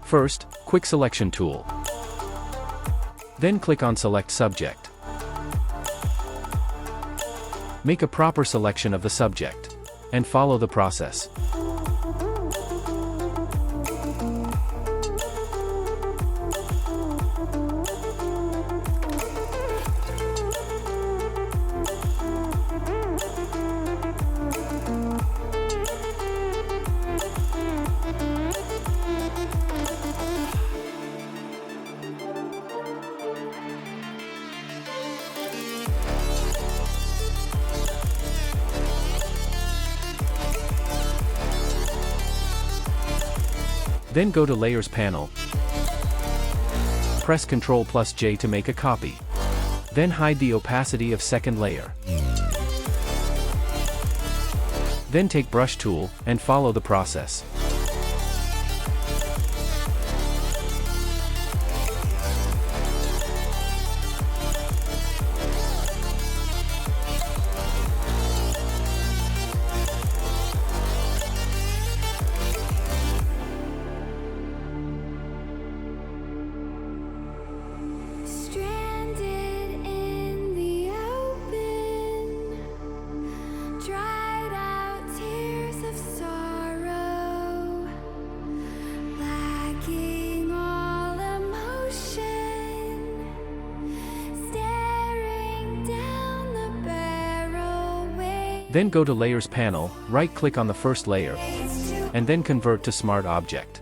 First, Quick Selection tool. Then click on Select Subject. Make a proper selection of the subject. And follow the process. Then go to Layers panel. Press Ctrl+J to make a copy. Then hide the opacity of second layer. Then take Brush tool, and follow the process. Then go to Layers panel, right-click on the first layer, and then convert to Smart Object.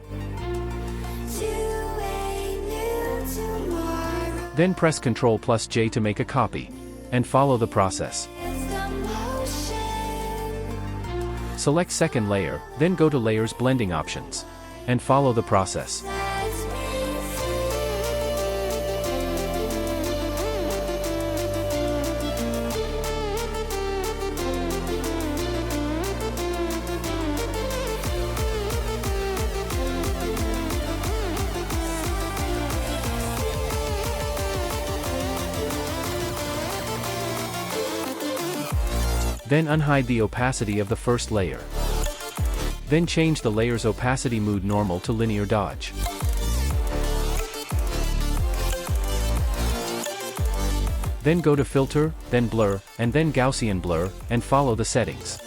Then press Ctrl+J to make a copy, and follow the process. Select second layer, then go to Layers Blending Options, and follow the process. Then unhide the opacity of the first layer. Then change the layer's opacity mode normal to linear dodge. Then go to Filter, then Blur, and then Gaussian Blur, and follow the settings.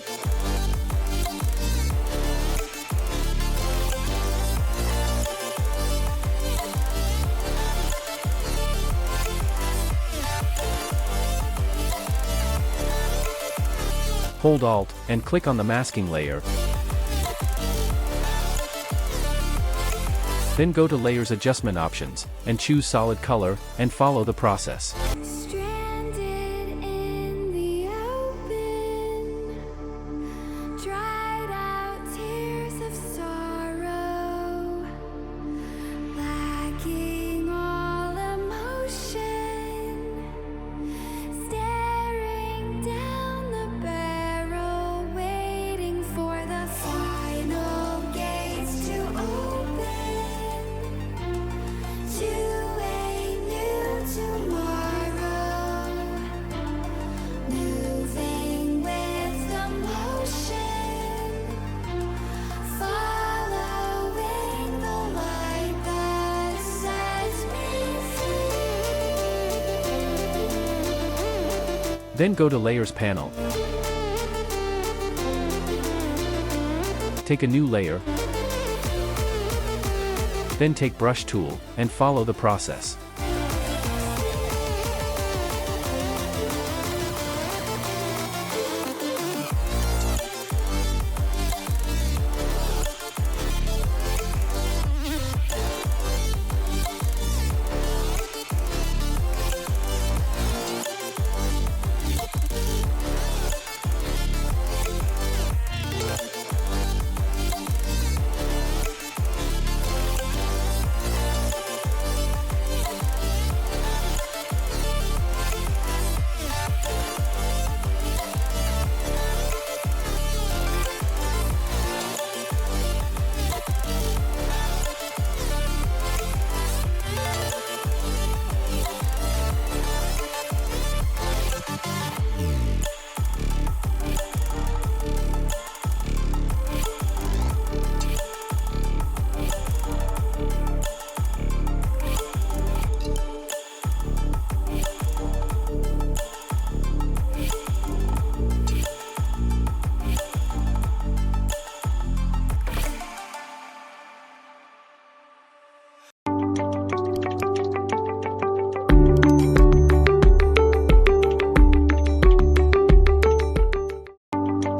Hold Alt, and click on the masking layer. Then go to Layers Adjustment Options, and choose Solid Color, and follow the process. Then go to Layers panel. Take a new layer. Then take Brush tool, and follow the process.